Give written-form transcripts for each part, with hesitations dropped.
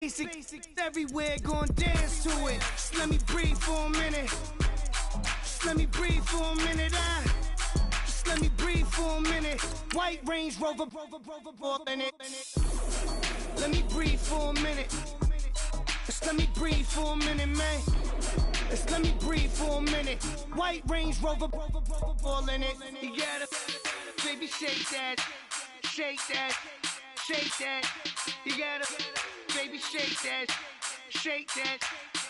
Basics everywhere, gon' dance to it. Just let me breathe for a minute. Just let me breathe for a minute. Just let me breathe for a minute. White Range Rover, in it. Let me breathe for a minute. Just let me breathe for a minute, man. Just let me breathe for a minute. White Range Rover, all in it. You gotta, baby, shake that, shake that, shake that. You gotta, baby, shake that, shake that,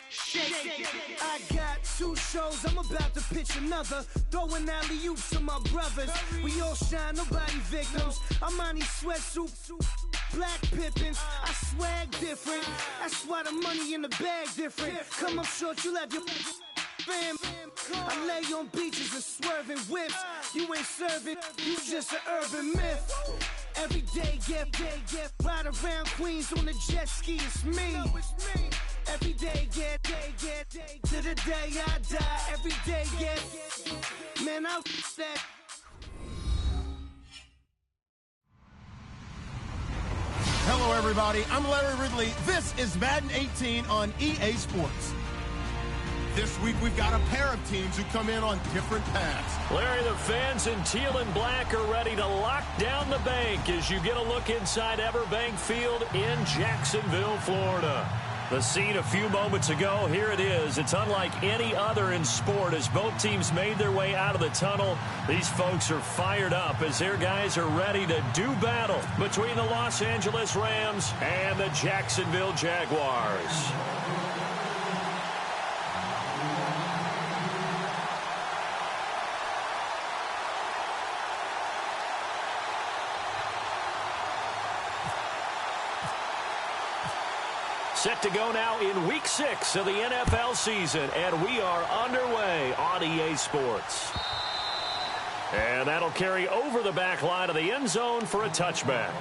shake that. I got 2 shows, I'm about to pitch another. Throwing alley-oops to my brothers. We all shine, nobody victims. I'm on these sweatsuit, black Pippins. I swag different. That's why the money in the bag different. Come up short, you have your fam. I lay on beaches and swerving whips. You ain't serving, you just an urban myth. Every day, get ride around Queens on a jet ski, it's me. Every day, get to the day I die. Every day, get, man, I'll that. Hello, everybody. I'm Larry Ridley. This is Madden 18 on EA Sports. This week, we've got a pair of teams who come in on different paths. Larry, the fans in teal and black are ready to lock down the bank as you get a look inside Everbank Field in Jacksonville, Florida. The scene a few moments ago, here it is. It's unlike any other in sport as both teams made their way out of the tunnel. These folks are fired up as their guys are ready to do battle between the Los Angeles Rams and the Jacksonville Jaguars. Set to go now in Week 6 of the NFL season, and we are underway on EA Sports. And that'll carry over the back line of the end zone for a touchback.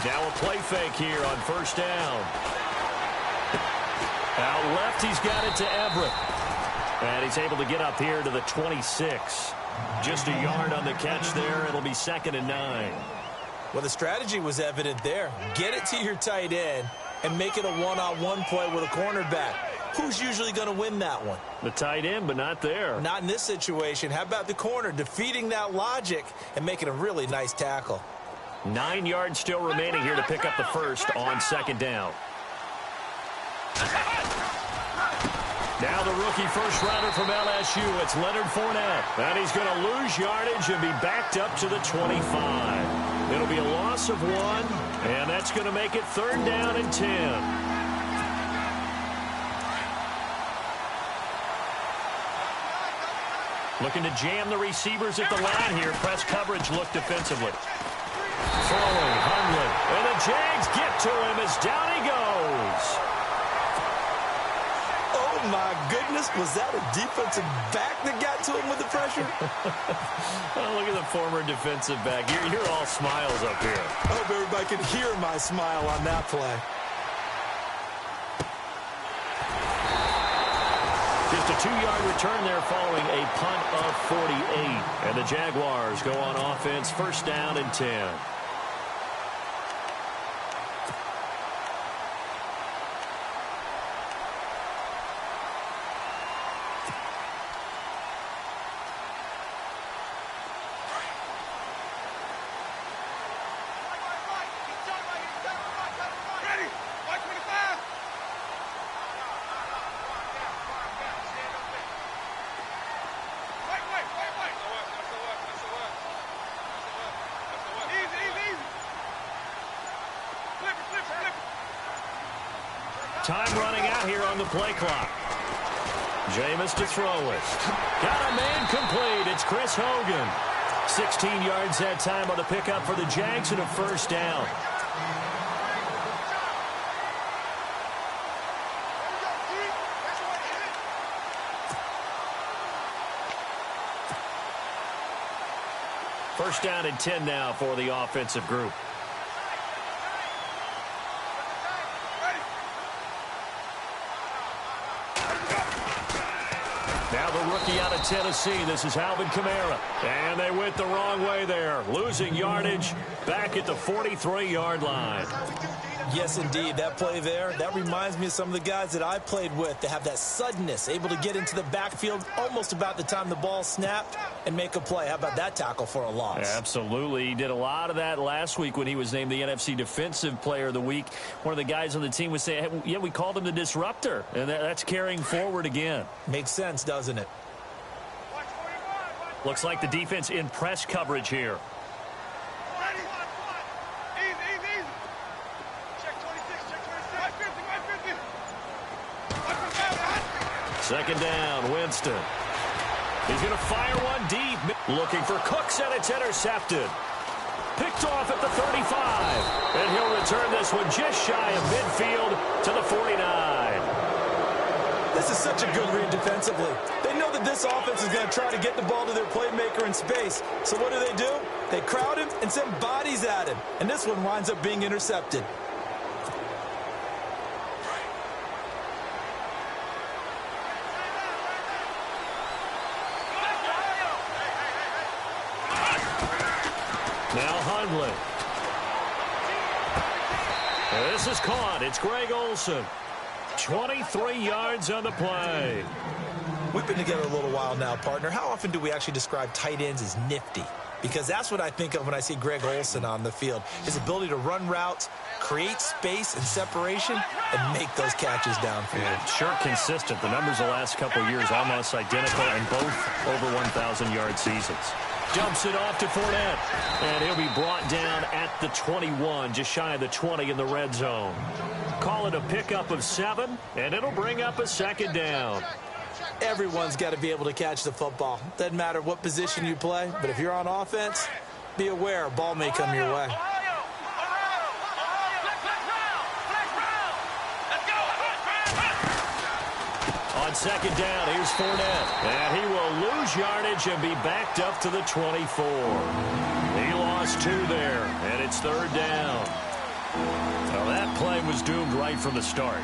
Now a play fake here on first down. Out left, he's got it to Everett. And he's able to get up here to the 26. Just a yard on the catch there. It'll be 2nd and 9. Well, the strategy was evident there. Get it to your tight end and make it a one-on-one play with a cornerback. Who's usually going to win that one? The tight end, but not there. Not in this situation. How about the corner defeating that logic and making a really nice tackle? 9 yards still remaining here to pick up the first on 2nd down. Now the rookie first rounder from LSU, it's Leonard Fournette. And he's going to lose yardage and be backed up to the 25. It'll be a loss of 1, and that's going to make it 3rd down and 10. Looking to jam the receivers at the line here. Press coverage look defensively. Throwing, Hundley, and the Jags get to him as down he goes. Oh, my goodness. Was that a defensive back that got to him with the pressure? Oh, look at the former defensive back. You're all smiles up here. I hope everybody can hear my smile on that play. Just a 2-yard return there following a punt of 48. And the Jaguars go on offense, first down and 10. Time running out here on the play clock. Jameis to throw it. Got a man complete. It's Chris Hogan. 16 yards that time on the pickup for the Jags and a first down. First down and 10 now for the offensive group. Now the rookie out of Tennessee. This is Alvin Kamara. And they went the wrong way there. Losing yardage back at the 43-yard line. Yes, indeed. That play there, that reminds me of some of the guys that I played with. They have that suddenness, able to get into the backfield almost about the time the ball snapped and make a play. How about that tackle for a loss? Absolutely. He did a lot of that last week when he was named the NFC Defensive Player of the Week. One of the guys on the team was saying, hey, yeah, we called him the disruptor. And that's carrying forward again. Makes sense, doesn't it? Looks like the defense in press coverage here. Second down, Winston. He's going to fire one deep. Looking for Cooks, and it's intercepted. Picked off at the 35. And he'll return this one just shy of midfield to the 49. This is such a good read defensively. They know that this offense is going to try to get the ball to their playmaker in space. So what do? They crowd him and send bodies at him. And this one winds up being intercepted. Now Hundley. This is caught. It's Greg Olsen. 23 yards on the play. We've been together a little while now, partner. How often do we actually describe tight ends as nifty? Because that's what I think of when I see Greg Olsen on the field. His ability to run routes, create space and separation, and make those catches downfield. Yeah, sure consistent. The numbers the last couple of years almost identical, and both over 1,000-yard seasons. Dumps it off to Fournette. And he'll be brought down at the 21, just shy of the 20 in the red zone. Call it a pickup of 7, and it'll bring up a second down. Everyone's got to be able to catch the football. Doesn't matter what position you play, but if you're on offense, be aware a ball may come your way. On second down, here's Fournette. And he will lose yardage and be backed up to the 24. He lost 2 there, and it's third down. Well, that play was doomed right from the start.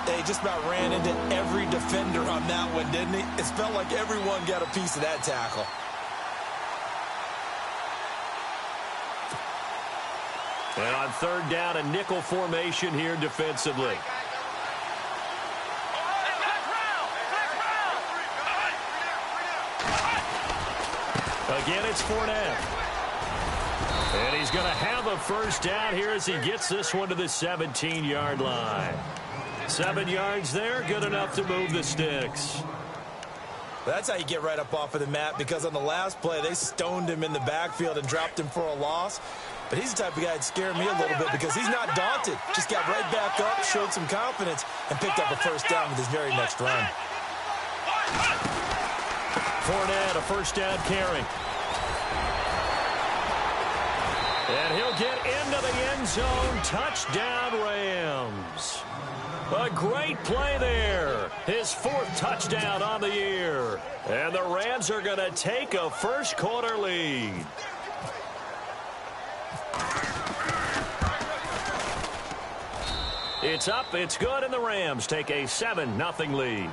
They just about ran into every defender on that one, didn't he? It felt like everyone got a piece of that tackle. And on third down, a nickel formation here defensively. Again, it's Fournette. And he's going to have a first down here as he gets this one to the 17-yard line. 7 yards there, good enough to move the sticks. That's how you get right up off of the mat, because on the last play, they stoned him in the backfield and dropped him for a loss. But he's the type of guy that scared me a little bit because he's not daunted. Just got right back up, showed some confidence, and picked up a first down with his very next run. Fournette, a first down carry. And he'll get into the end zone. Touchdown, Rams. A great play there. His 4th touchdown on the year. And the Rams are going to take a first-quarter lead. It's up, it's good, and the Rams take a 7-0 lead.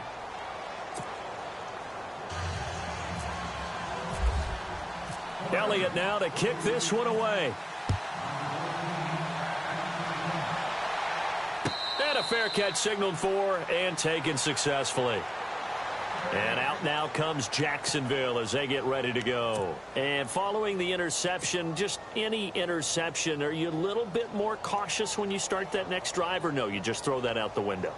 Elliott now to kick this one away. And a fair catch signaled for and taken successfully. And out now comes Jacksonville as they get ready to go. And following the interception, just any interception, are you a little bit more cautious when you start that next drive, or no, you just throw that out the window?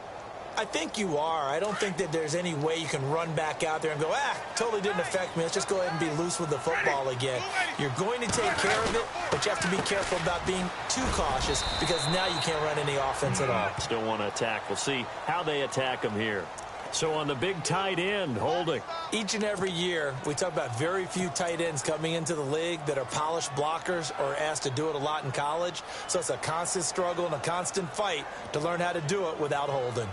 I think you are. I don't think that there's any way you can run back out there and go, totally didn't affect me. Let's just go ahead and be loose with the football again. You're going to take care of it, but you have to be careful about being too cautious because now you can't run any offense at all. Still want to attack. We'll see how they attack them here. So on the big tight end, holding. Each and every year, we talk about very few tight ends coming into the league that are polished blockers or asked to do it a lot in college. So it's a constant struggle and a constant fight to learn how to do it without holding.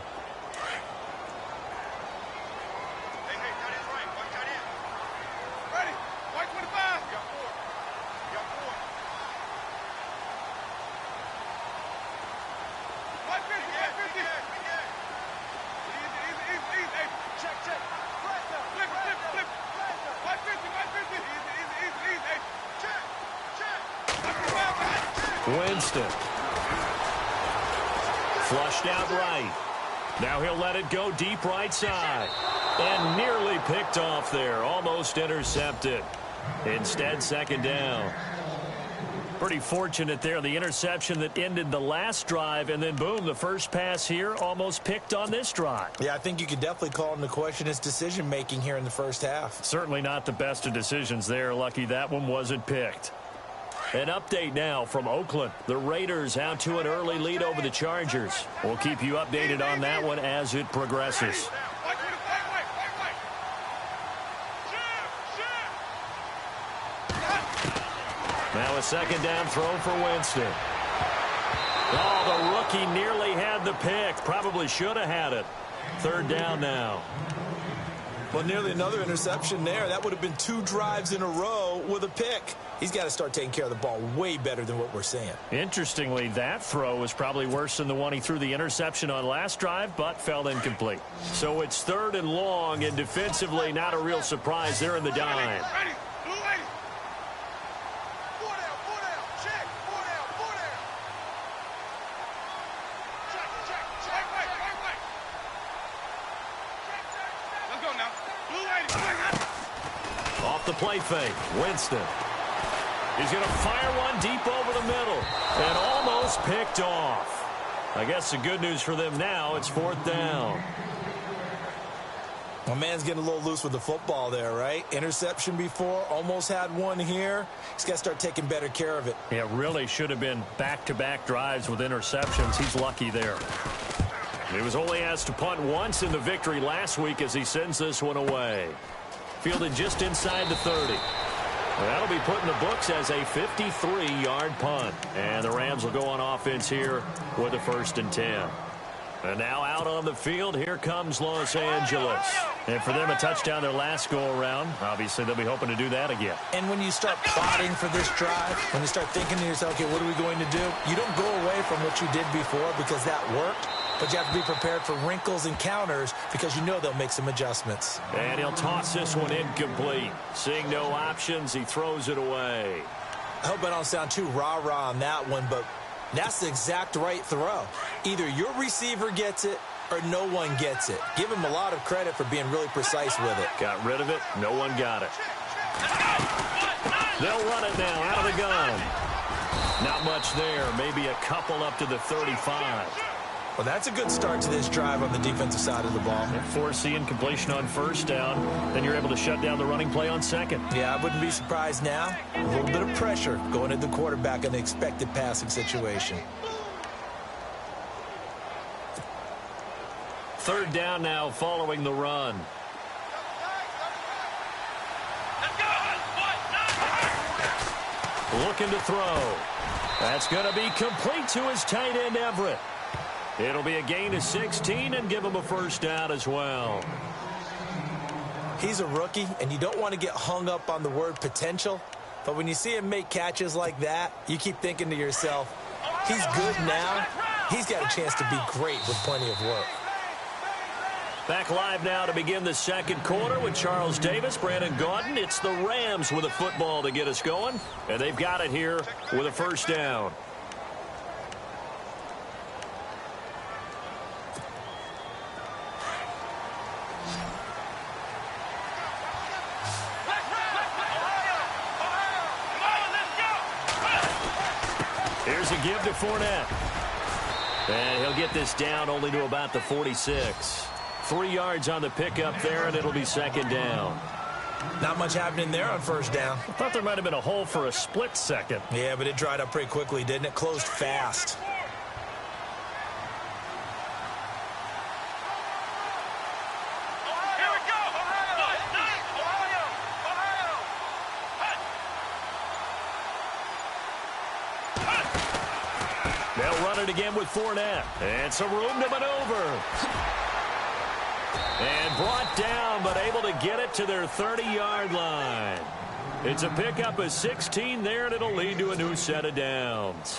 Winston. Flushed out right. Now he'll let it go deep right side. And nearly picked off there. Almost intercepted. Instead, second down. Pretty fortunate there. The interception that ended the last drive, and then, boom, the first pass here almost picked on this drive. Yeah, I think you could definitely call into question his decision-making here in the first half. Certainly not the best of decisions there. Lucky that one wasn't picked. An update now from Oakland. The Raiders out to an early lead over the Chargers. We'll keep you updated on that one as it progresses. Now a second down throw for Winston. Oh, the rookie nearly had the pick. Probably should have had it. Third down now. Well, nearly another interception there. That would have been 2 drives in a row with a pick. He's got to start taking care of the ball way better than what we're seeing. Interestingly, that throw was probably worse than the one he threw the interception on last drive, but fell incomplete. So it's 3rd and long, and defensively not a real surprise there in the dime. Off the play fake, Winston. He's going to fire one deep over the middle and almost picked off. I guess the good news for them now, it's 4th down. My man's getting a little loose with the football there, right? Interception before, almost had one here. He's got to start taking better care of it. Yeah, really should have been back-to-back drives with interceptions. He's lucky there. He was only asked to punt once in the victory last week as he sends this one away. Fielded just inside the 30. That'll be put in the books as a 53-yard punt. And the Rams will go on offense here with a 1st and 10. And now out on the field, here comes Los Angeles. And for them, a touchdown their last go-around. Obviously, they'll be hoping to do that again. And when you start plotting for this drive, when you start thinking to yourself, okay, what are we going to do? You don't go away from what you did before because that worked. But you have to be prepared for wrinkles and counters because you know they'll make some adjustments. And he'll toss this one incomplete. Seeing no options, he throws it away. I hope I don't sound too rah-rah on that one, but that's the exact right throw. Either your receiver gets it or no one gets it. Give him a lot of credit for being really precise with it. Got rid of it. No one got it. They'll run it now out of the gun. Not much there. Maybe a couple up to the 35. Well, that's a good start to this drive on the defensive side of the ball. Force the incompletion on 1st down. Then you're able to shut down the running play on 2nd. Yeah, I wouldn't be surprised now. A little bit of pressure going at the quarterback in the expected passing situation. 3rd down now following the run. Looking to throw. That's going to be complete to his tight end, Everett. It'll be a gain of 16 and give him a 1st down as well. He's a rookie, and you don't want to get hung up on the word potential. But when you see him make catches like that, you keep thinking to yourself, he's good now. He's got a chance to be great with plenty of work. Back live now to begin the 2nd quarter with Charles Davis, Brandon Gaudin. It's the Rams with a football to get us going, and they've got it here with a 1st down. Here's a give to Fournette. And he'll get this down only to about the 46. 3 yards on the pickup there, and it'll be 2nd down. Not much happening there on 1st down. I thought there might have been a hole for a split second. Yeah, but it dried up pretty quickly, didn't it? Closed fast. They'll run it again with Fournette. And some room to maneuver. And brought down, but able to get it to their 30-yard line. It's a pickup of 16 there, and it'll lead to a new set of downs.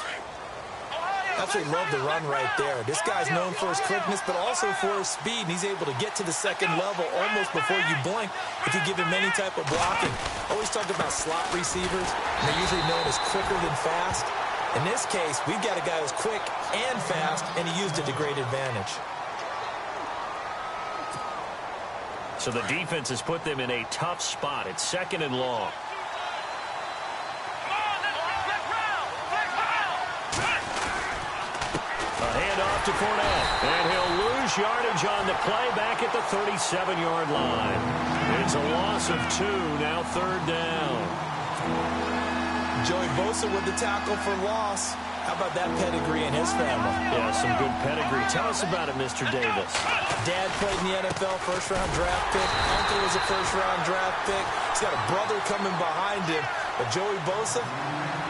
Absolutely love the run right there. This guy's known for his quickness, but also for his speed. And he's able to get to the 2nd level almost before you blink if you give him any type of blocking. Always talk about slot receivers. They're usually known as quicker than fast. In this case, we've got a guy who's quick and fast, and he used it to great advantage. So the defense has put them in a tough spot. It's 2nd and long. A handoff to Fournette, and he'll lose yardage on the play back at the 37-yard line. It's a loss of 2, now 3rd down. Joey Bosa with the tackle for loss. How about that pedigree in his family? Yeah, some good pedigree. Tell us about it, Mr. Davis. Dad played in the NFL, first-round draft pick. Uncle was a first-round draft pick. He's got a brother coming behind him. But Joey Bosa,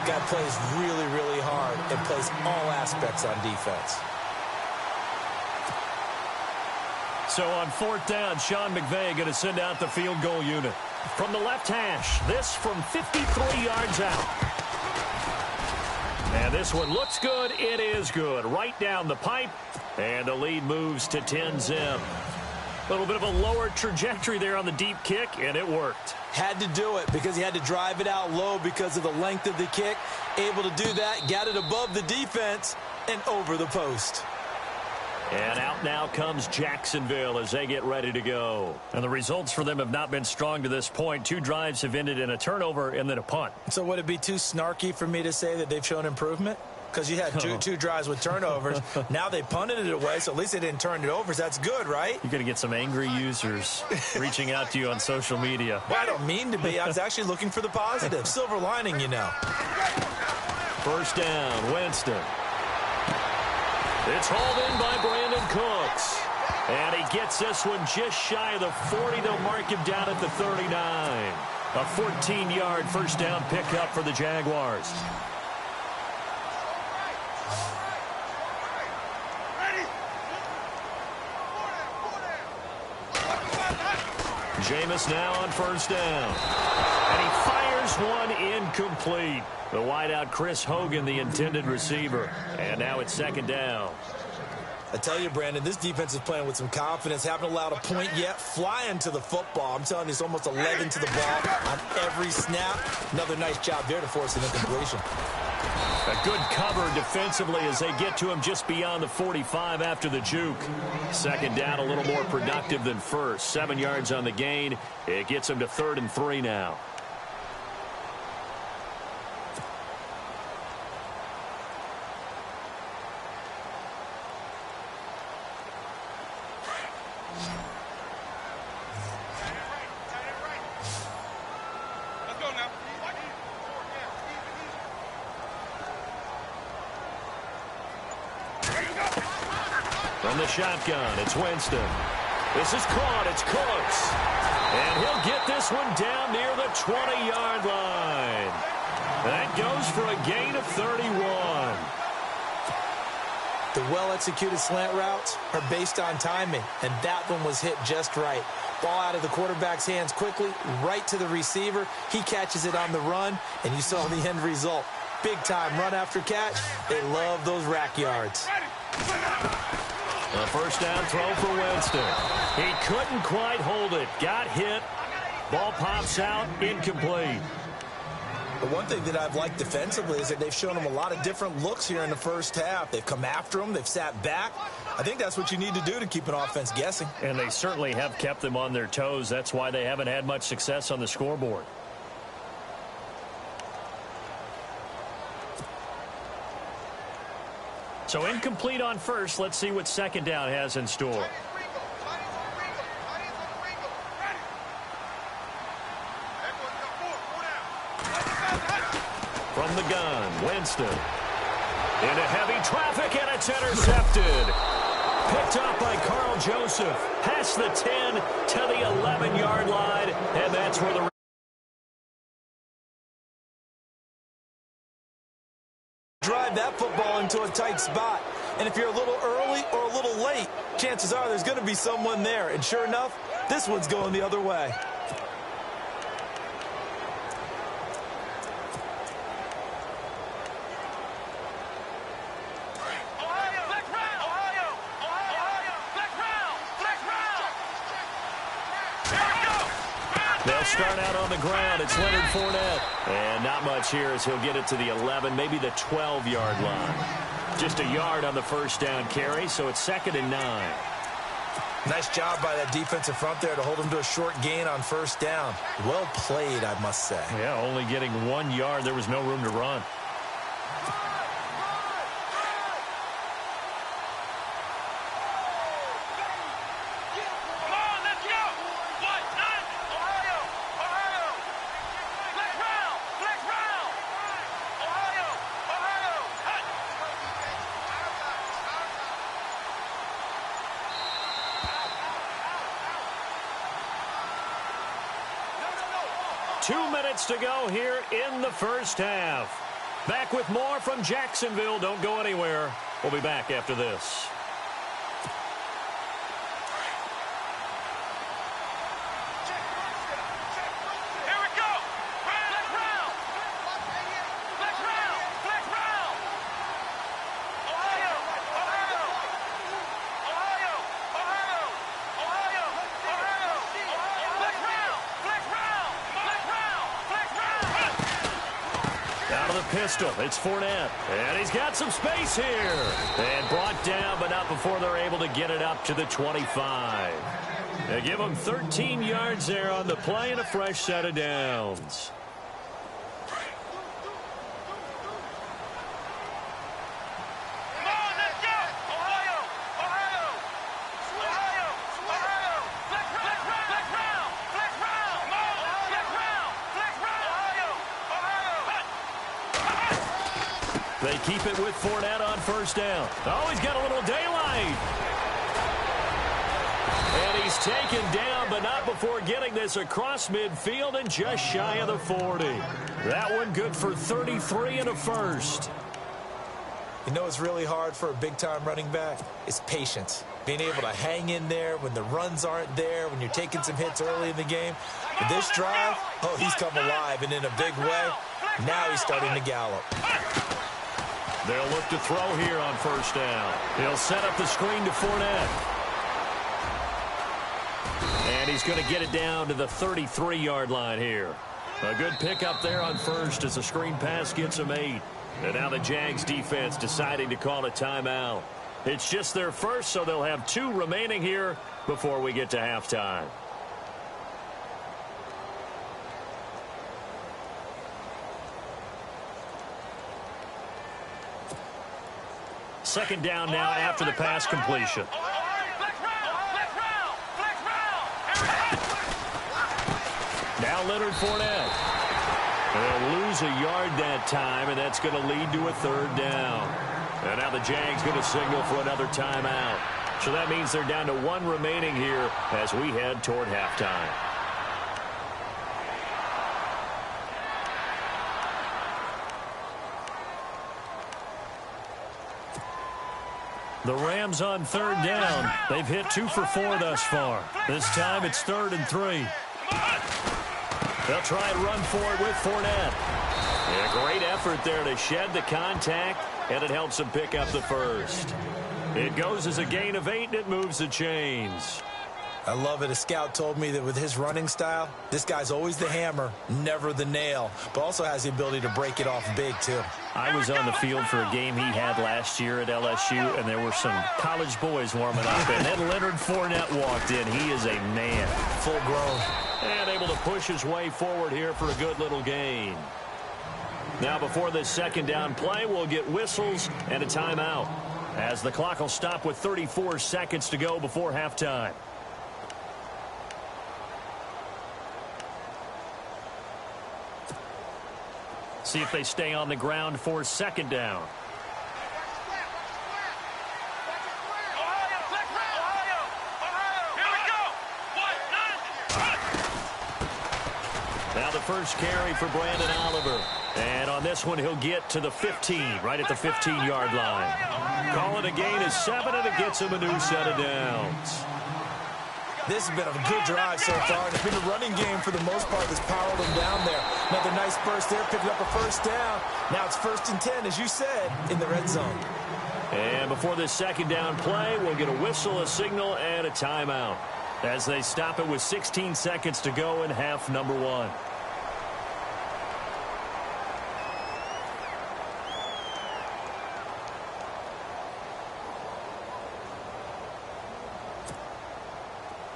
guy plays really, really hard and plays all aspects on defense. So on 4th down, Sean McVay going to send out the field goal unit. From the left hash, this from 53 yards out. And this one looks good. It is good. Right down the pipe. And the lead moves to 10-zip. A little bit of a lower trajectory there on the deep kick, and it worked. Had to do it because he had to drive it out low because of the length of the kick. Able to do that, got it above the defense, and over the post. And out now comes Jacksonville as they get ready to go. And the results for them have not been strong to this point. 2 drives have ended in a turnover and then a punt. So would it be too snarky for me to say that they've shown improvement? Because you had two drives with turnovers. Now they punted it away, so at least they didn't turn it over. So that's good, right? You're going to get some angry users reaching out to you on social media. Well, I don't mean to be. I was actually looking for the positive. Silver lining, you know. 1st down, Winston. It's hauled in by Brandon Cooks. And he gets this one just shy of the 40. They'll mark him down at the 39. A 14-yard first down pickup for the Jaguars. Jameis now on 1st down. And he fires one incomplete. The wideout Chris Hogan, the intended receiver. And now it's 2nd down. I tell you, Brandon, this defense is playing with some confidence. Haven't allowed a point yet. Flying to the football. I'm telling you, it's almost 11 to the ball on every snap. Another nice job there to force an incompletion. A good cover defensively as they get to him just beyond the 45 after the juke. 2nd down, a little more productive than first. 7 yards on the gain. It gets him to 3rd and 3 now. From the shotgun, it's Winston. This is caught. It's Cooks. And he'll get this one down near the 20-yard line. That goes for a gain of 31. The well-executed slant routes are based on timing, and that one was hit just right. Ball out of the quarterback's hands quickly, right to the receiver. He catches it on the run, and you saw the end result. Big-time run after catch. They love those rack yards. A first down throw for Winston. He couldn't quite hold it. Got hit. Ball pops out. Incomplete. The one thing that I've liked defensively is that they've shown him a lot of different looks here in the first half. They've come after him. They've sat back. I think that's what you need to do to keep an offense guessing. And they certainly have kept them on their toes. That's why they haven't had much success on the scoreboard. So incomplete on first. Let's see what 2nd down has in store. From the gun, Winston. Into heavy traffic, and it's intercepted. Picked up by Carl Joseph. Past the 10 to the 11-yard line, and that's where the drive that football into a tight spot. And if you're a little early or a little late, chances are there's going to be someone there. And sure enough, this one's going the other way. They'll start out on the ground. It's Leonard Fournette. And not much here as he'll get it to the 11, maybe the 12-yard line. Just a yard on the first down carry, so it's 2nd and 9. Nice job by that defensive front there to hold him to a short gain on first down. Well played, I must say. Yeah, only getting 1 yard. There was no room to run. To go here in the first half. Back with more from Jacksonville. Don't go anywhere. We'll be back after this. Pistol. It's Fournette. And he's got some space here. And brought down, but not before they're able to get it up to the 25. They give him 13 yards there on the play and a fresh set of downs. They keep it with Fournette on first down. Oh, he's got a little daylight. And he's taken down, but not before getting this across midfield and just shy of the 40. That one good for 33 and a first. You know it's really hard for a big-time running back? It's patience. Being able to hang in there when the runs aren't there, when you're taking some hits early in the game. With this drive, oh, he's come alive, and in a big way. Now he's starting to gallop. They'll look to throw here on first down. He'll set up the screen to Fournette. And he's going to get it down to the 33-yard line here. A good pickup there on first as the screen pass gets him 8. And now the Jags defense deciding to call a timeout. It's just their first, so they'll have 2 remaining here before we get to halftime. Second down now after the pass completion. Now Leonard Fournette. They'll lose a yard that time, and that's going to lead to a 3rd down. And now the Jags going to signal for another timeout. So that means they're down to 1 remaining here as we head toward halftime. The Rams on 3rd down. They've hit 2 for 4 thus far. This time it's 3rd and 3. They'll try and run for it with Fournette. Yeah, great effort there to shed the contact, and it helps him pick up the first. It goes as a gain of 8, and it moves the chains. I love it. A scout told me that with his running style, this guy's always the hammer, never the nail, but also has the ability to break it off big, too. I was on the field for a game he had last year at LSU, and there were some college boys warming up, and then Leonard Fournette walked in. He is a man. Full grown. And able to push his way forward here for a good little gain. Now before this second down play, we'll get whistles and a timeout, as the clock will stop with 34 seconds to go before halftime. See if they stay on the ground for second down. Now the first carry for Brandon Oliver. And on this one, he'll get to the 15, right at the 15-yard line. Call it a gain of 7, and it gets him a new set of downs. This has been a good drive so far, and it's been a running game for the most part that's powered them down there. Another nice burst there, picking up a first down. Now it's 1st and 10, as you said, in the red zone. And before this second down play, we'll get a whistle, a signal, and a timeout. as they stop it with 16 seconds to go in half number 1.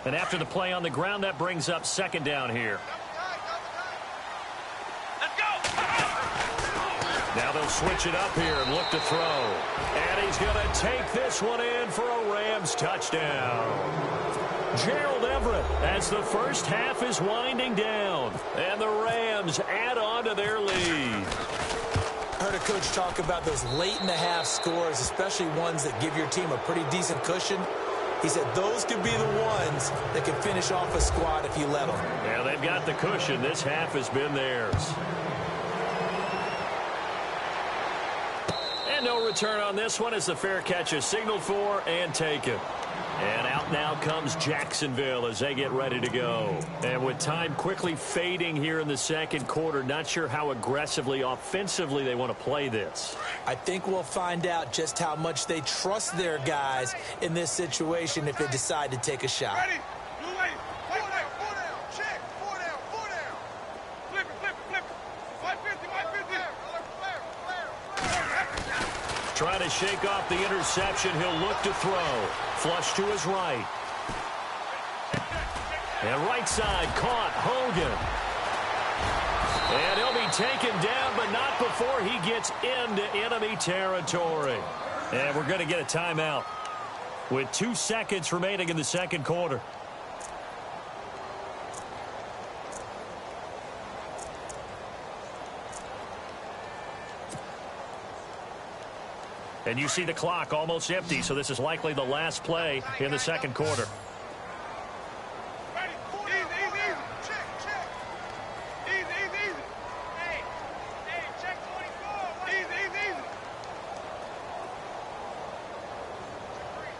And after the play on the ground, that brings up second down here. Now they'll switch it up here and look to throw. And he's going to take this one in for a Rams touchdown. Gerald Everett as the first half is winding down. And the Rams add on to their lead. I heard a coach talk about those late-in-the-half scores, especially ones that give your team a pretty decent cushion. He said those could be the ones that can finish off a squad if you let them. Yeah, they've got the cushion. This half has been theirs. And no return on this one as the fair catch is signaled for and taken. And out now comes Jacksonville as they get ready to go. And with time quickly fading here in the second quarter, not sure how aggressively, offensively they want to play this. I think we'll find out just how much they trust their guys in this situation if they decide to take a shot. Ready? Blue lane. Four down. Check. Four down. Flip it. 550. Trying to shake off the interception. He'll look to throw. Flush to his right. And right side caught. Hogan. And he'll be taken down, but not before he gets into enemy territory. And we're going to get a timeout with 2 seconds remaining in the second quarter. And you see the clock almost empty, so this is likely the last play in the second quarter. Ready? Easy. Check. Easy. Hey, check 24. Easy.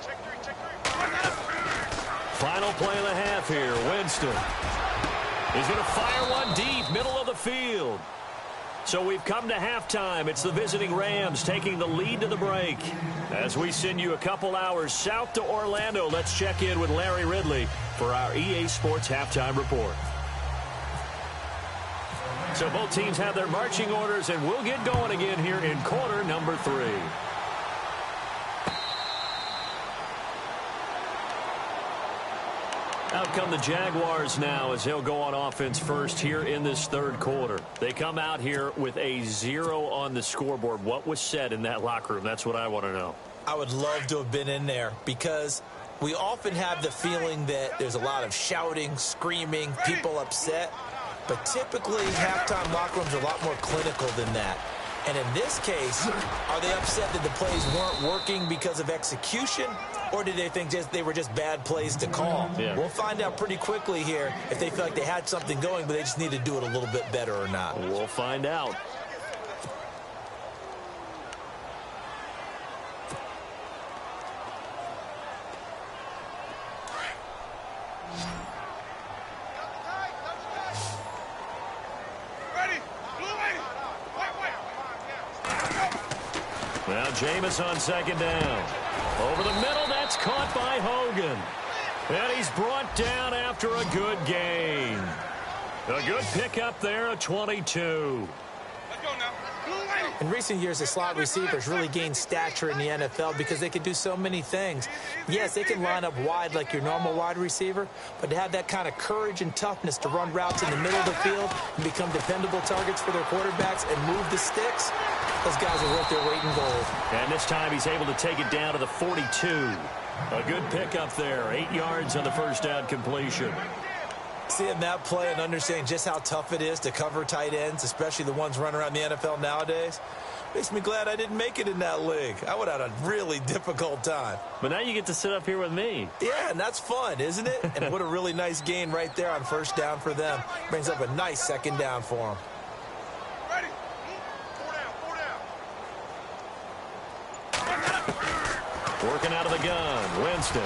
Check three. Final play of the half here. Winston is going to fire one deep, middle of the field. So we've come to halftime. It's the visiting Rams taking the lead to the break. As we send you a couple hours south to Orlando, let's check in with Larry Ridley for our EA Sports Halftime Report. So both teams have their marching orders, and we'll get going again here in quarter number 3. Out come the Jaguars now as they'll go on offense first here in this third quarter. They come out here with a 0 on the scoreboard. What was said in that locker room? That's what I want to know. I would love to have been in there because we often have the feeling that there's a lot of shouting, screaming, people upset. But typically, halftime locker rooms are a lot more clinical than that. And in this case, are they upset that the plays weren't working because of execution, or did they think they were just bad plays to call? Yeah. We'll find out pretty quickly here if they feel like they had something going, but they just need to do it a little bit better or not. We'll find out. Now Jameis on second down. Over the middle, that's caught by Hogan. And he's brought down after a good gain. A good pickup there, a 22. Let's go now. In recent years, the slot receivers really gained stature in the NFL because they can do so many things. Yes, they can line up wide like your normal wide receiver, but to have that kind of courage and toughness to run routes in the middle of the field and become dependable targets for their quarterbacks and move the sticks, those guys are worth their weight in gold. And this time he's able to take it down to the 42. A good pickup there. 8 yards on the first down completion. Seeing that play and understanding just how tough it is to cover tight ends, especially the ones running around the NFL nowadays, makes me glad I didn't make it in that league. I would have had a really difficult time. But now you get to sit up here with me. Yeah, and that's fun, isn't it? And what a really nice gain right there on first down for them. Brings up a nice second down for them. Ready? Four down. Working out of the gun, Winston.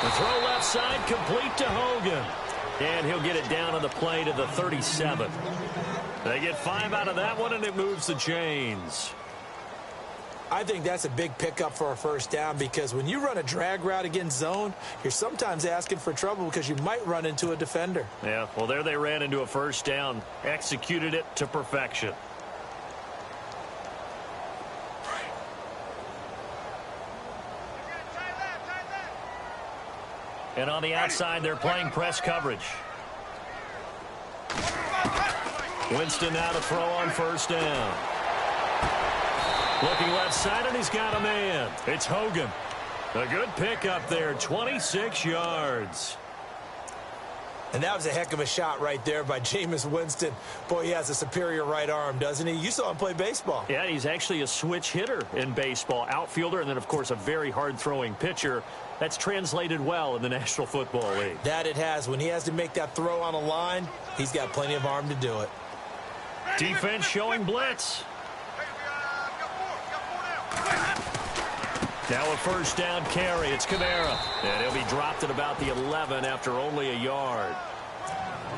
The throw left side, complete to Hogan. And he'll get it down on the play to the 37. They get 5 out of that one, and it moves the chains. I think that's a big pickup for a first down because when you run a drag route against zone, you're sometimes asking for trouble because you might run into a defender. Yeah, well, there they ran into a first down, executed it to perfection. And on the outside, they're playing press coverage. Winston now to throw on first down. Looking left side, and he's got a man. It's Hogan. A good pickup there, 26 yards. And that was a heck of a shot right there by Jameis Winston. Boy, he has a superior right arm, doesn't he? You saw him play baseball. Yeah, he's actually a switch hitter in baseball. Outfielder, and then, of course, a very hard-throwing pitcher. That's translated well in the National Football League. That it has. When he has to make that throw on a line, he's got plenty of arm to do it. Defense showing blitz. Now a first down carry. It's Kamara. And he'll be dropped at about the 11 after only a yard.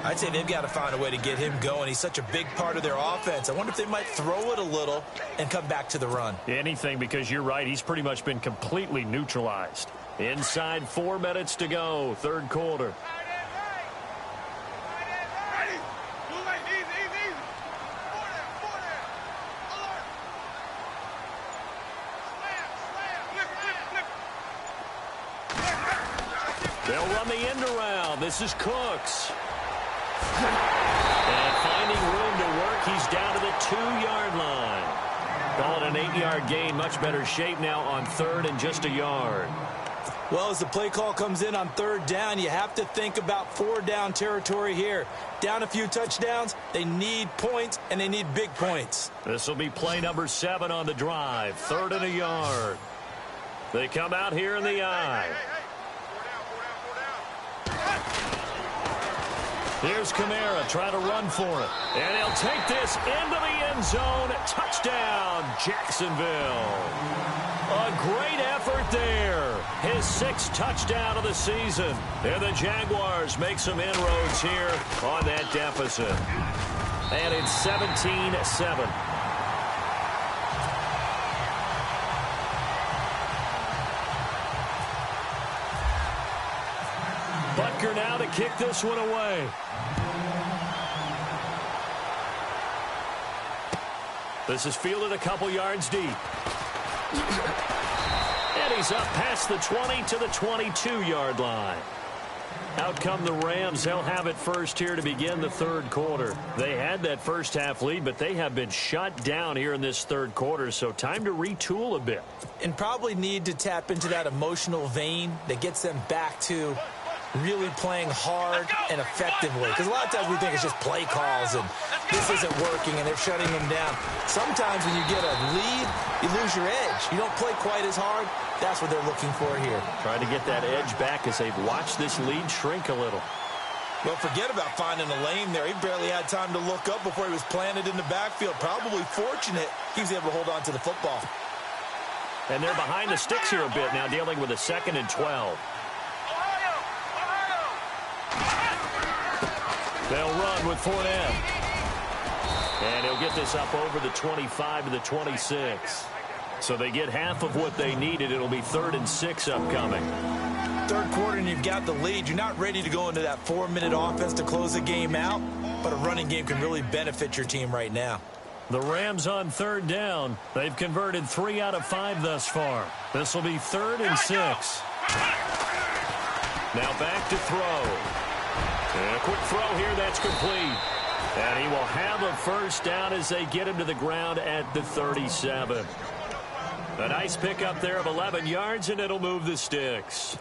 I'd say they've got to find a way to get him going. He's such a big part of their offense. I wonder if they might throw it a little and come back to the run. Anything, because you're right. He's pretty much been completely neutralized. Inside 4 minutes to go, third quarter. They'll run the end around. This is Cooks. And finding room to work, he's down to the 2-yard line. Call it an 8-yard gain. Much better shape now on third and just a yard. Well, as the play call comes in on third down, you have to think about 4-down territory here. Down a few touchdowns, they need points, and they need big points. This will be play number 7 on the drive. 3rd and a yard. They come out here in the eye. Here's Kamara trying to run for it. And he'll take this into the end zone. Touchdown, Jacksonville. A great effort there. His 6th touchdown of the season. And the Jaguars make some inroads here on that deficit. And it's 17-7. Butker now to kick this one away. This is fielded a couple yards deep. And he's up past the 20 to the 22-yard line. Out come the Rams. They'll have it first here to begin the third quarter. They had that first half lead, but they have been shut down here in this third quarter, so time to retool a bit. And probably need to tap into that emotional vein that gets them back to really playing hard and effectively. Because a lot of times we think it's just play calls and this isn't working and they're shutting them down. Sometimes when you get a lead, you lose your edge. You don't play quite as hard. That's what they're looking for here. Trying to get that edge back as they've watched this lead shrink a little. Well, forget about finding a lane there. He barely had time to look up before he was planted in the backfield. Probably fortunate he was able to hold on to the football. And they're behind the sticks here a bit now, dealing with a 2nd and 12. They'll run with Fournette. And he'll get this up over the 25 to the 26. So they get half of what they needed. It'll be 3rd and 6 upcoming. Third quarter and you've got the lead. You're not ready to go into that 4-minute offense to close the game out, but a running game can really benefit your team right now. The Rams on 3rd down. They've converted 3 out of 5 thus far. This will be 3rd and 6. Now back to throw. And a quick throw here, that's complete. And he will have a first down as they get him to the ground at the 37. A nice pickup there of 11 yards, and it'll move the sticks.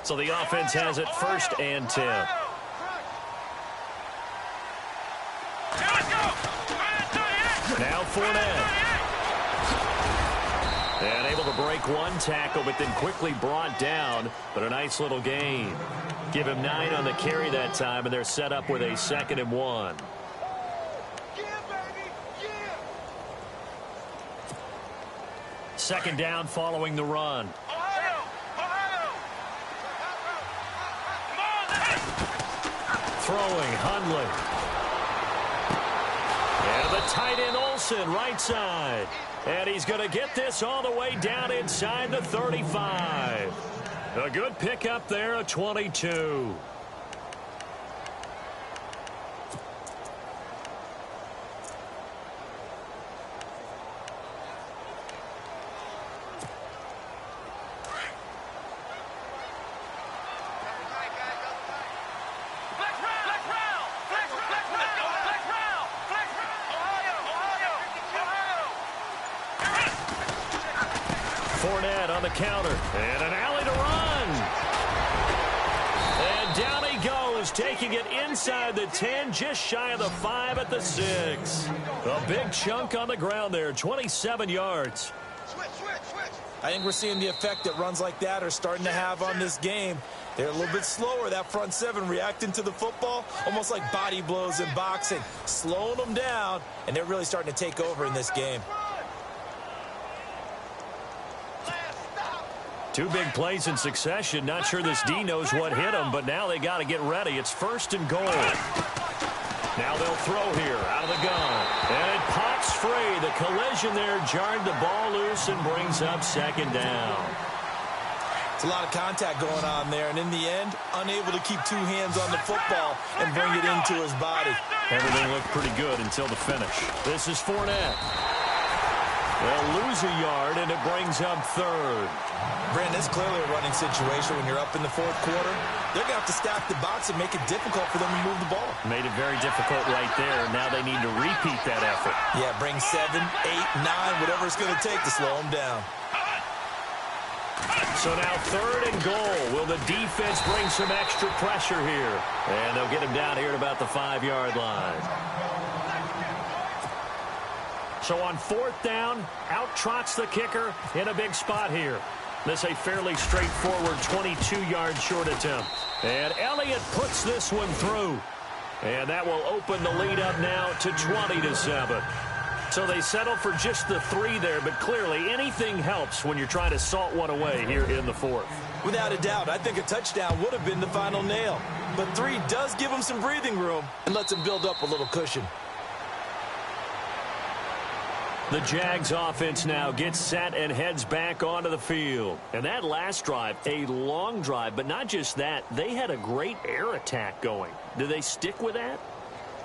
So the offense has it 1st and 10. Now Fournette. And able to break one tackle, but then quickly brought down. But a nice little gain. Give him 9 on the carry that time, and they're set up with a 2nd and 1. Second down following the run. throwing, Hundley. And the tight end, Olsen, right side. And he's going to get this all the way down inside the 35. A good pickup there, a 22. Fournette on the counter, and an alley to run. And down he goes, taking it inside the 10, just shy of the 5 at the 6. A big chunk on the ground there, 27 yards. I think we're seeing the effect that runs like that are starting to have on this game. They're a little bit slower, that front seven reacting to the football, almost like body blows in boxing, slowing them down, and they're really starting to take over in this game. Two big plays in succession. Not sure this D knows what hit him, but now they got to get ready. It's 1st and goal. Now they'll throw here out of the gun. And it pops free. The collision there jarred the ball loose and brings up 2nd down. It's a lot of contact going on there, and in the end, unable to keep 2 hands on the football and bring it into his body. Everything looked pretty good until the finish. This is Fournette. They'll lose a yard, and it brings up 3rd. Brandon, it's clearly a running situation when you're up in the 4th quarter. They're going to have to stack the box and make it difficult for them to move the ball. Made it very difficult right there. Now they need to repeat that effort. Yeah, bring 7, 8, 9, whatever it's going to take to slow them down. So now 3rd and goal. Will the defense bring some extra pressure here? And they'll get him down here at about the 5-yard line. So on 4th down, out trots the kicker in a big spot here. This a fairly straightforward 22-yard short attempt. And Elliott puts this one through. And that will open the lead up now to 20-7. So they settle for just the 3 there, but clearly anything helps when you're trying to salt one away here in the 4th. Without a doubt, I think a touchdown would have been the final nail. But 3 does give them some breathing room and lets them build up a little cushion. The Jags offense now gets set and heads back onto the field. And that last drive, a long drive, but not just that, they had a great air attack going. Do they stick with that?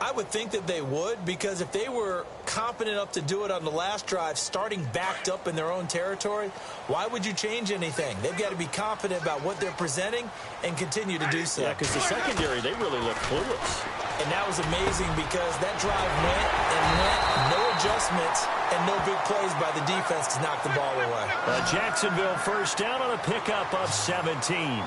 I would think that they would, because if they were confident enough to do it on the last drive, starting backed up in their own territory, why would you change anything? They've got to be confident about what they're presenting and continue to do so. Yeah, because the secondary, they really look clueless. And that was amazing because that drive went and went, no adjustments, and no big plays by the defense to knock the ball away. Jacksonville 1st down on a pickup of 17.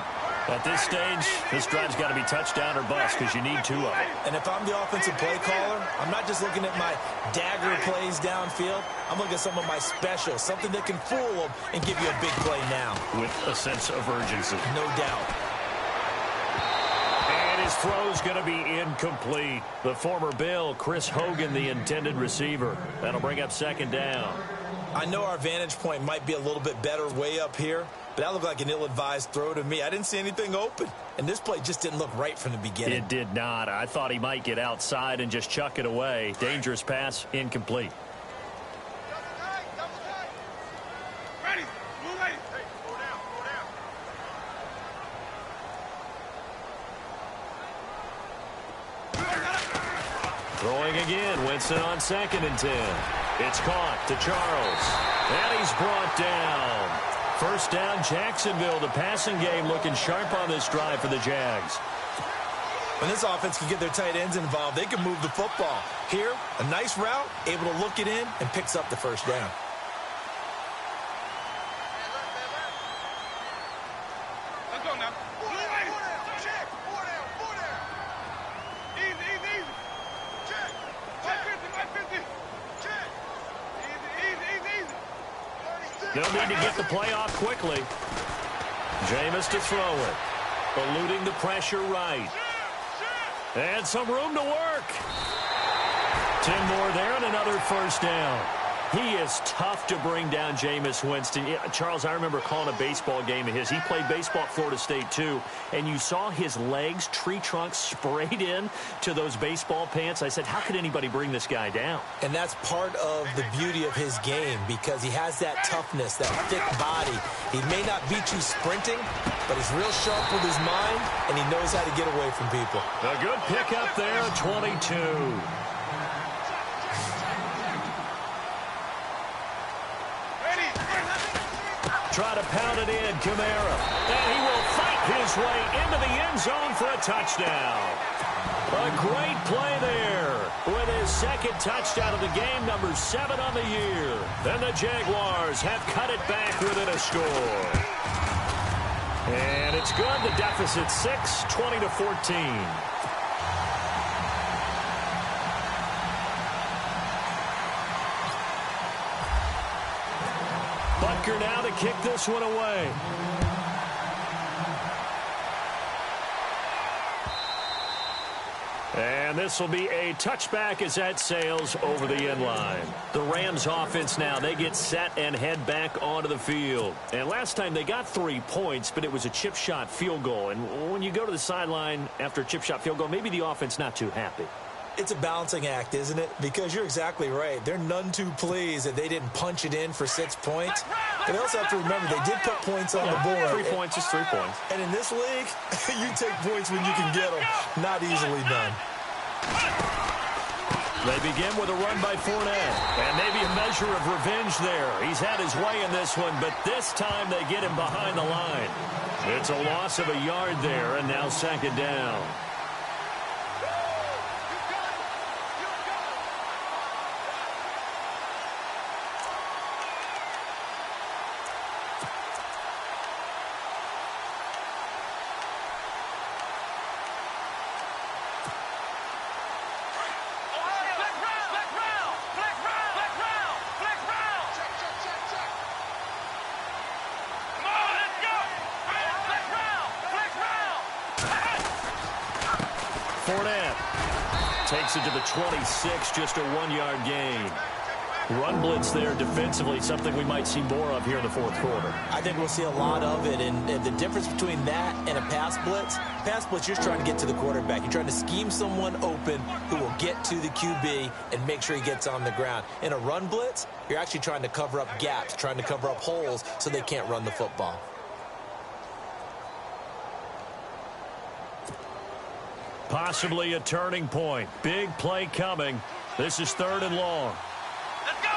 At this stage, this drive's got to be touchdown or bust because you need 2 of them. And if I'm the offensive play caller, I'm not just looking at my dagger plays downfield. I'm looking at some of my specials, something that can fool them and give you a big play now. With a sense of urgency. No doubt. And his throw's going to be incomplete. The former Bill, Chris Hogan, the intended receiver. That'll bring up 2nd down. I know our vantage point might be a little bit better way up here, but that looked like an ill-advised throw to me. I didn't see anything open, and this play just didn't look right from the beginning. It did not. I thought he might get outside and just chuck it away. Dangerous pass, incomplete. Ready. Move ready. Hey, go down, go down. Throwing again. Winston on 2nd and 10. It's caught to Charles. And he's brought down. 1st down, Jacksonville. The passing game looking sharp on this drive for the Jags. When this offense can get their tight ends involved, they can move the football. Here, a nice route, able to look it in, and picks up the 1st down. Let's go now. Check. 4 down. Easy, easy, easy. Check. 550. Check. Easy. They'll need to get the play off quickly. Jameis to throw it. Eluding the pressure right. And some room to work. 10 more there and another 1st down. He is tough to bring down, Jameis Winston. Yeah, Charles, I remember calling a baseball game of his. He played baseball at Florida State, too, and you saw his legs, tree trunks sprayed in to those baseball pants. I said, how could anybody bring this guy down? And that's part of the beauty of his game because he has that toughness, that thick body. He may not beat you sprinting, but he's real sharp with his mind, and he knows how to get away from people. A good pickup there, 22. Try to pound it in, Kamara. And he will fight his way into the end zone for a touchdown. A great play there with his second touchdown of the game, number 7 on the year. And the Jaguars have cut it back within a score. And it's good. The deficit 6, 20-14. Butker now to kick this one away. And this will be a touchback as that sails over the end line. The Rams offense now, they get set and head back onto the field. And last time they got 3 points, but it was a chip shot field goal. And when you go to the sideline after a chip shot field goal, maybe the offense not too happy. It's a balancing act, isn't it? Because you're exactly right. They're none too pleased that they didn't punch it in for 6 points. But they also have to remember they did put points on the board. 3 points is 3 points. And in this league, you take points when you can get them. Not easily done. They begin with a run by Fournette. And maybe a measure of revenge there. He's had his way in this one, but this time they get him behind the line. It's a loss of a yard there, and now second down. Takes it to the 26, just a 1-yard gain. Run blitz there defensively, something we might see more of here in the fourth quarter. I think we'll see a lot of it, and the difference between that and a pass blitz, you're trying to get to the quarterback. You're trying to scheme someone open who will get to the QB and make sure he gets on the ground. In a run blitz, you're actually trying to cover up gaps, trying to cover up holes so they can't run the football. Possibly a turning point. Big play coming. This is 3rd and long. Let's go.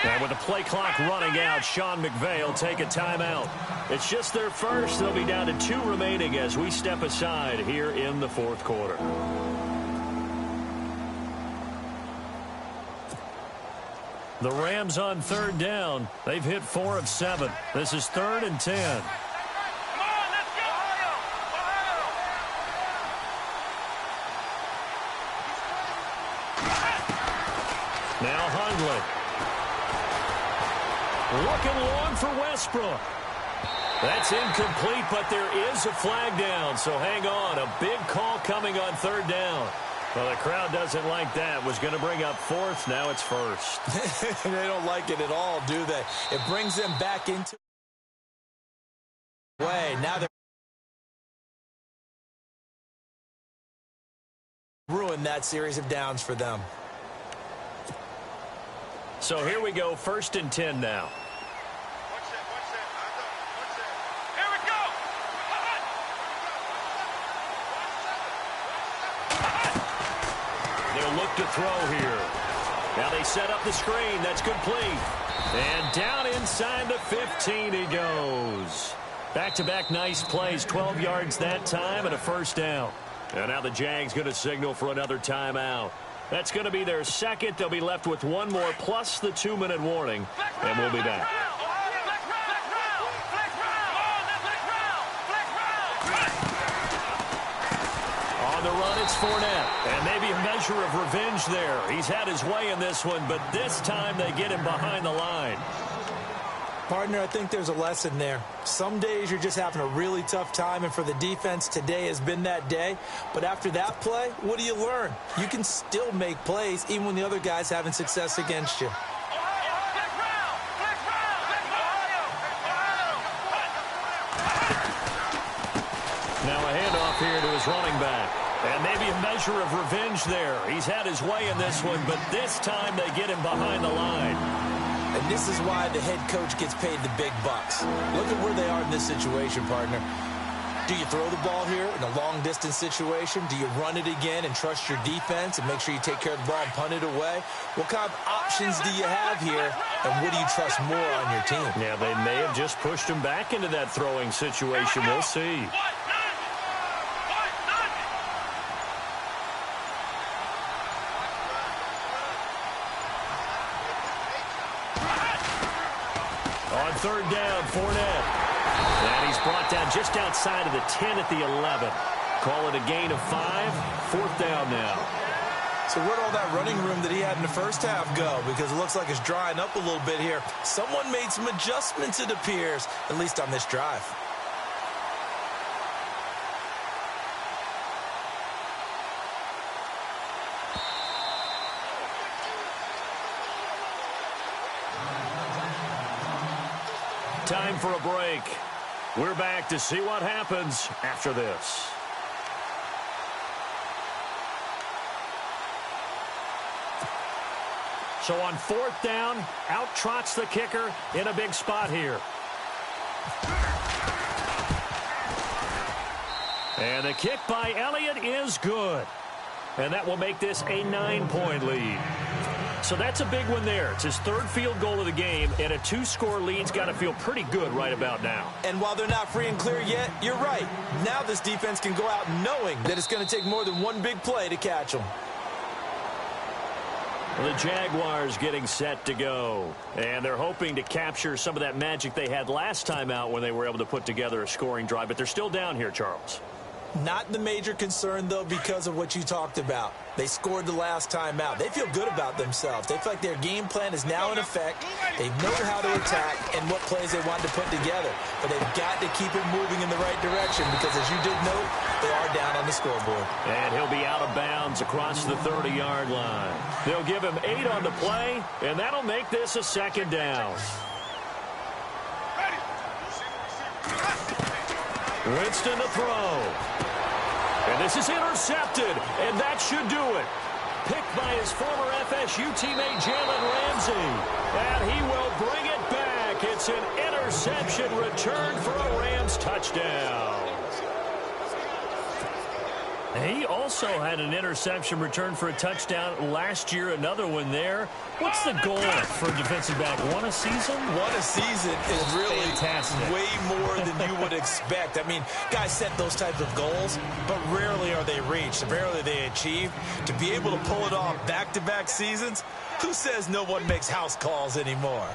And with the play clock running out, Sean McVay will take a timeout. It's just their first. They'll be down to 2 remaining as we step aside here in the fourth quarter. The Rams on 3rd down. They've hit 4 of 7. This is 3rd and 10. Come on, let's go. Now Hundley. Looking long for Westbrook. That's incomplete, but there is a flag down, so hang on. A big call coming on 3rd down. Well, the crowd doesn't like that. Was going to bring up 4th. Now it's 1st. They don't like it at all, do they? It brings them back into way. Now they're ruined that series of downs for them. So here we go. 1st and 10 now. Here we go. They'll look to throw here. Now they set up the screen. That's complete. And down inside the 15 he goes. Back-to-back nice plays. 12 yards that time and a 1st down. And now the Jags going to signal for another timeout. That's going to be their second. They'll be left with 1 more plus the 2-minute warning. And we'll be back. On the run, it's Fournette. And maybe a measure of revenge there. He's had his way in this one, but this time they get him behind the line. Partner, I think there's a lesson there. Some days you're just having a really tough time, and for the defense, today has been that day. But after that play, what do you learn? You can still make plays even when the other guy's having success against you. Now a handoff here to his running back. And maybe a measure of revenge there. He's had his way in this one, but this time they get him behind the line. And this is why the head coach gets paid the big bucks. Look at where they are in this situation, partner. Do you throw the ball here in a long-distance situation? Do you run it again and trust your defense and make sure you take care of the ball and punt it away? What kind of options do you have here, and what do you trust more on your team? Yeah, they may have just pushed him back into that throwing situation. We'll see. On third down, Fournette. And he's brought down just outside of the 10 at the 11. Call it a gain of 5. Fourth down now. So where'd all that running room that he had in the first half go? Because it looks like it's drying up a little bit here. Someone made some adjustments, it appears, at least on this drive. Time for a break. We're back to see what happens after this. So on fourth down, out trots the kicker in a big spot here. And the kick by Elliott is good. And that will make this a 9-point lead. So that's a big one there. It's his third field goal of the game, and a 2-score lead's got to feel pretty good right about now. And while they're not free and clear yet, you're right. Now this defense can go out knowing that it's going to take more than one big play to catch them. The Jaguars getting set to go. And they're hoping to capture some of that magic they had last time out when they were able to put together a scoring drive. But they're still down here, Charles. Not the major concern, though, because of what you talked about. They scored the last time out. They feel good about themselves. They feel like their game plan is now in effect. They know how to attack and what plays they want to put together. But they've got to keep it moving in the right direction because, as you did note, they are down on the scoreboard. And he'll be out of bounds across the 30-yard line. They'll give him 8 on the play, and that'll make this a second down. Winston to throw. And this is intercepted, and that should do it. Picked by his former FSU teammate Jalen Ramsey. And he will bring it back. It's an interception return for a Rams touchdown. He also had an interception return for a touchdown last year, another one there. What's the goal for a defensive back? One a season? One a season is really fantastic. Way more than you would expect. I mean, guys set those types of goals, but rarely are they reached. Rarely are they achieved. To be able to pull it off back-to-back seasons, who says no one makes house calls anymore?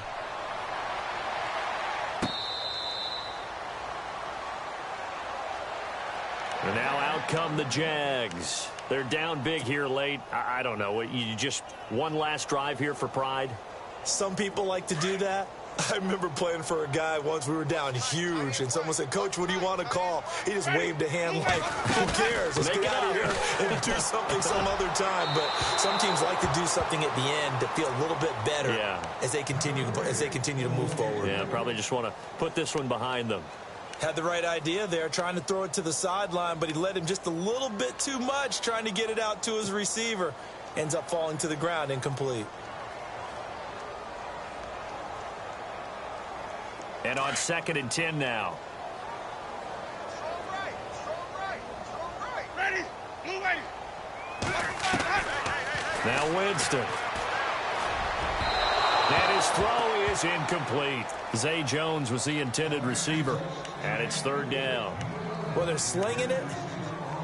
And now out come the Jags. They're down big here late. I don't know. You just one last drive here for pride? Some people like to do that. I remember playing for a guy once. We were down huge, and someone said, "Coach, what do you want to call?" He just waved a hand like, "Who cares? Let's get out of here and do something some other time." But some teams like to do something at the end to feel a little bit better as they continue to move forward. Yeah, probably just want to put this one behind them. Had the right idea there, trying to throw it to the sideline, but he led him just a little bit too much, trying to get it out to his receiver. Ends up falling to the ground, incomplete. And on 2nd and 10 now. Ready? Move ready. Now Winston. And his throw is incomplete. Zay Jones was the intended receiver. And it's 3rd down. Well, they're slinging it.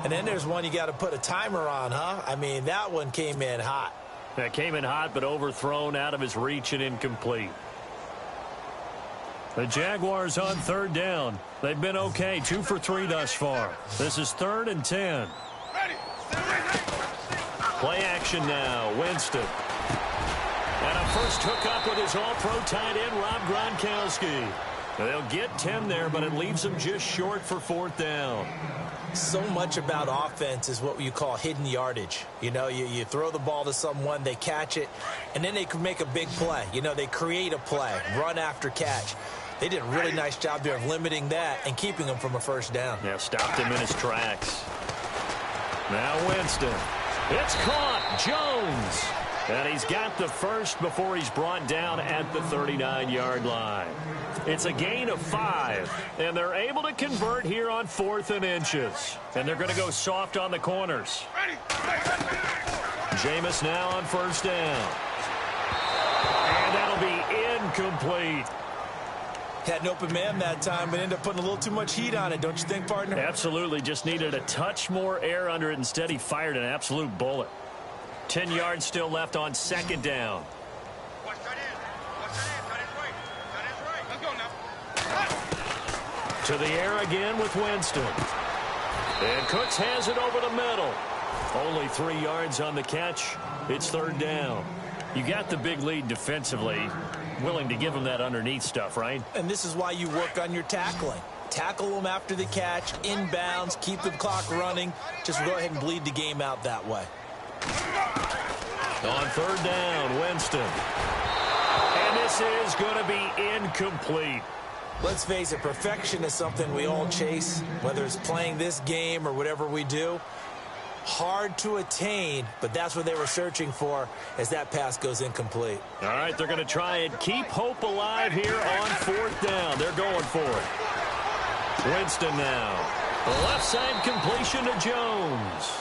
And then there's one you got to put a timer on, huh? I mean, that one came in hot. That came in hot, but overthrown, out of his reach, and incomplete. The Jaguars on 3rd down. They've been okay, 2 for 3 thus far. This is 3rd and 10. Ready. Play action now. Winston. And a first hookup with his all-pro tight end, Rob Gronkowski. They'll get 10 there, but it leaves them just short for 4th down. So much about offense is what you call hidden yardage. You know, you throw the ball to someone, they catch it, and then they can make a big play. You know, they create a play, run after catch. They did a really nice job there of limiting that and keeping him from a first down. Yeah, stopped him in his tracks. Now Winston. It's caught. Jones. And he's got the first before he's brought down at the 39-yard line. It's a gain of 5, and they're able to convert here on 4th and inches. And they're going to go soft on the corners. Jameis now on first down. And that'll be incomplete. Had an open man that time, but ended up putting a little too much heat on it, don't you think, partner? Absolutely. Just needed a touch more air under it. Instead, he fired an absolute bullet. 10 yards still left on 2nd down. Watch that in. Watch that in. That is right. That is right. Let's go now. To the air again with Winston. And Cooks has it over the middle. Only 3 yards on the catch. It's 3rd down. You got the big lead defensively. Willing to give him that underneath stuff, right? And this is why you work on your tackling. Tackle them after the catch, inbounds, keep the clock running. Just go ahead and bleed the game out that way. On 3rd down, Winston. And this is going to be incomplete. Let's face it, perfection is something we all chase, whether it's playing this game or whatever we do. Hard to attain, but that's what they were searching for as that pass goes incomplete. All right, they're going to try and keep hope alive here on 4th down. They're going for it. Winston now. The left side completion to Jones.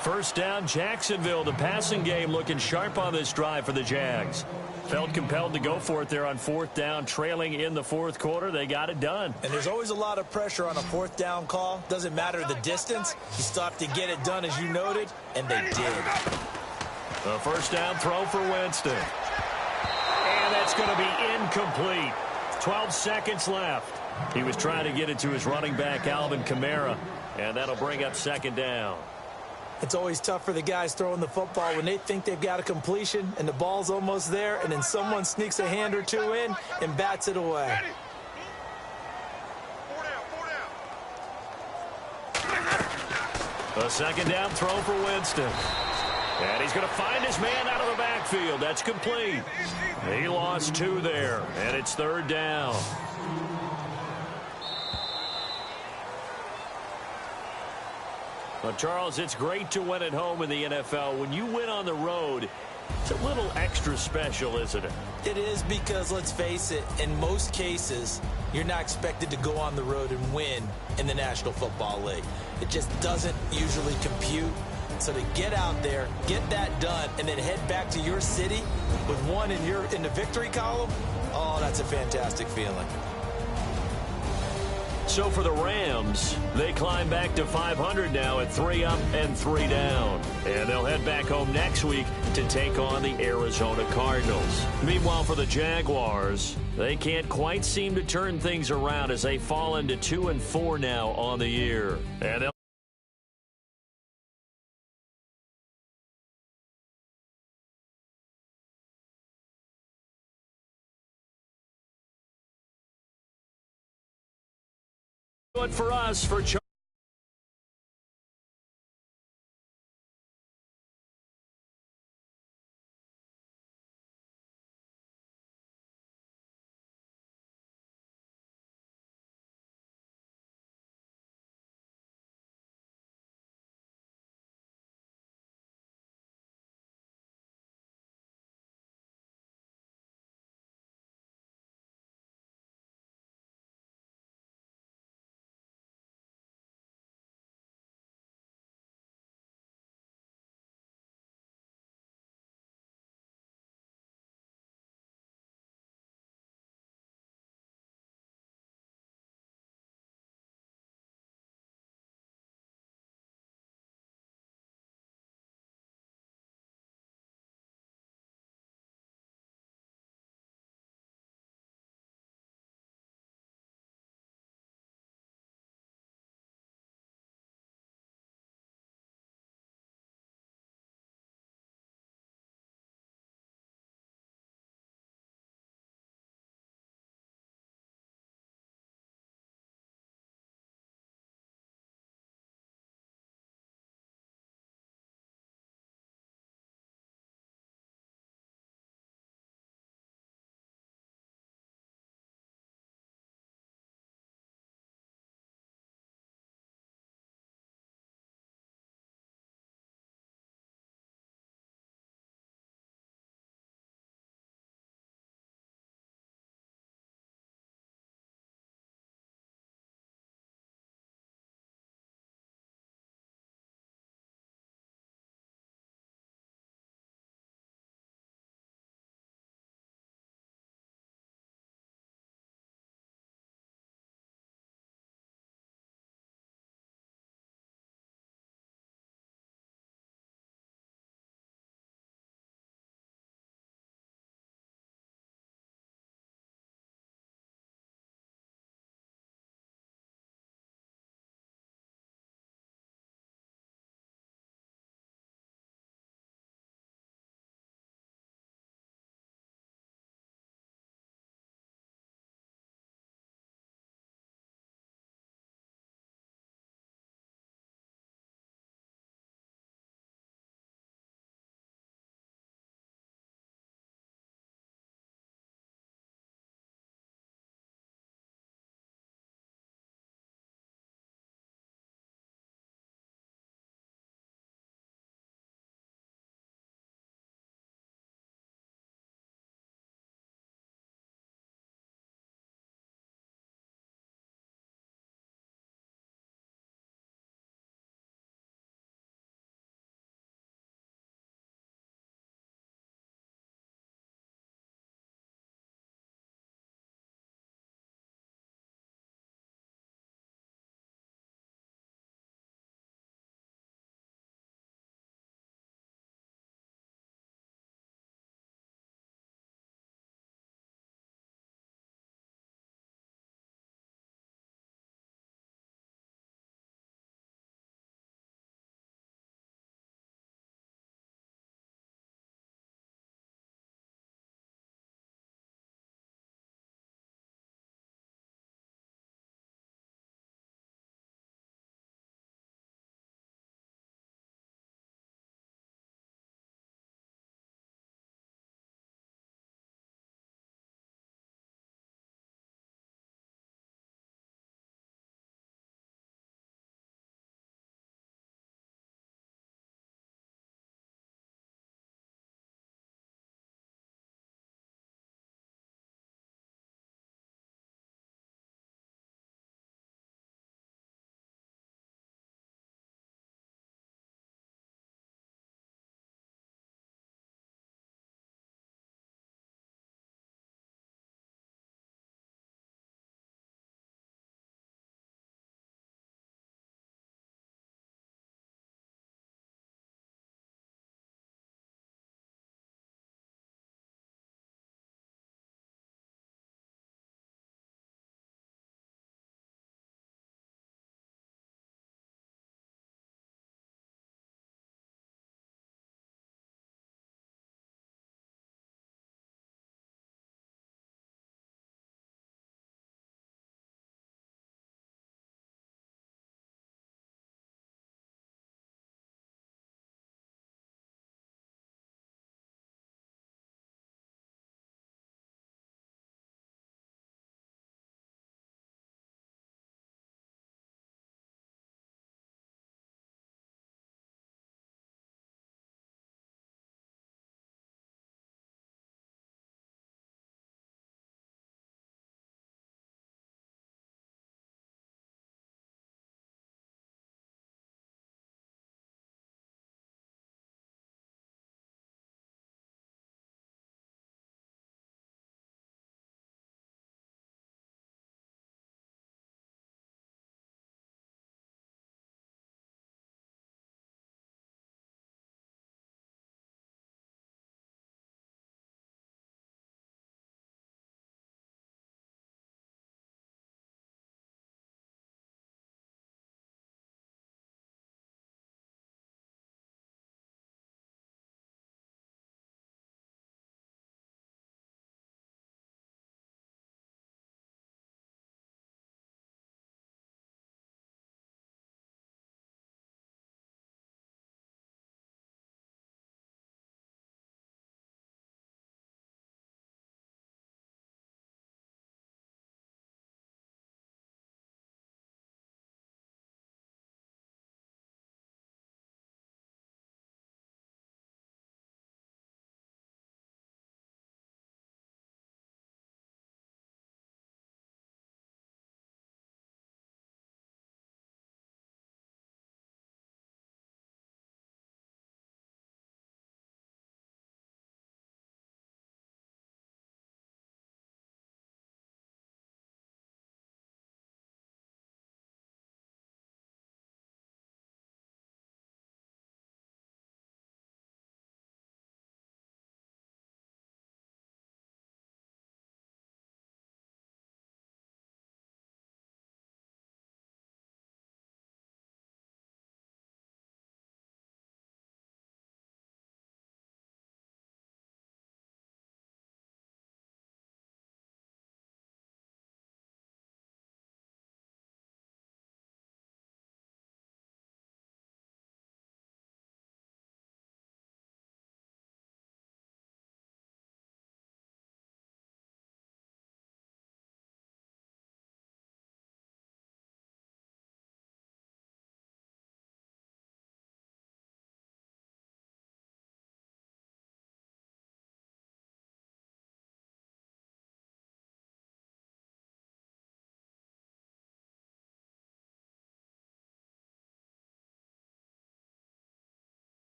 First down, Jacksonville. The passing game looking sharp on this drive for the Jags. Felt compelled to go for it there on 4th down, trailing in the 4th quarter. They got it done. And there's always a lot of pressure on a 4th down call. Doesn't matter the distance. You still have to get it done, as you noted, and they did. A first down throw for Winston. And that's going to be incomplete. 12 seconds left. He was trying to get it to his running back, Alvin Kamara, and that'll bring up 2nd down. It's always tough for the guys throwing the football when they think they've got a completion and the ball's almost there, and then someone sneaks a hand or two in and bats it away. 4 down. A 2nd down throw for Winston. And he's going to find his man out of the backfield. That's complete. He lost 2 there, and it's 3rd down. Well, Charles, it's great to win at home in the NFL. When you win on the road, it's a little extra special, isn't it? It is, because, let's face it, in most cases, you're not expected to go on the road and win in the National Football League. It just doesn't usually compute. So to get out there, get that done, and then head back to your city with one in the victory column, oh, that's a fantastic feeling. So for the Rams, they climb back to 500 now at 3 up and 3 down. And they'll head back home next week to take on the Arizona Cardinals. Meanwhile, for the Jaguars, they can't quite seem to turn things around as they fall into 2-4 now on the year. And they'll do it for us for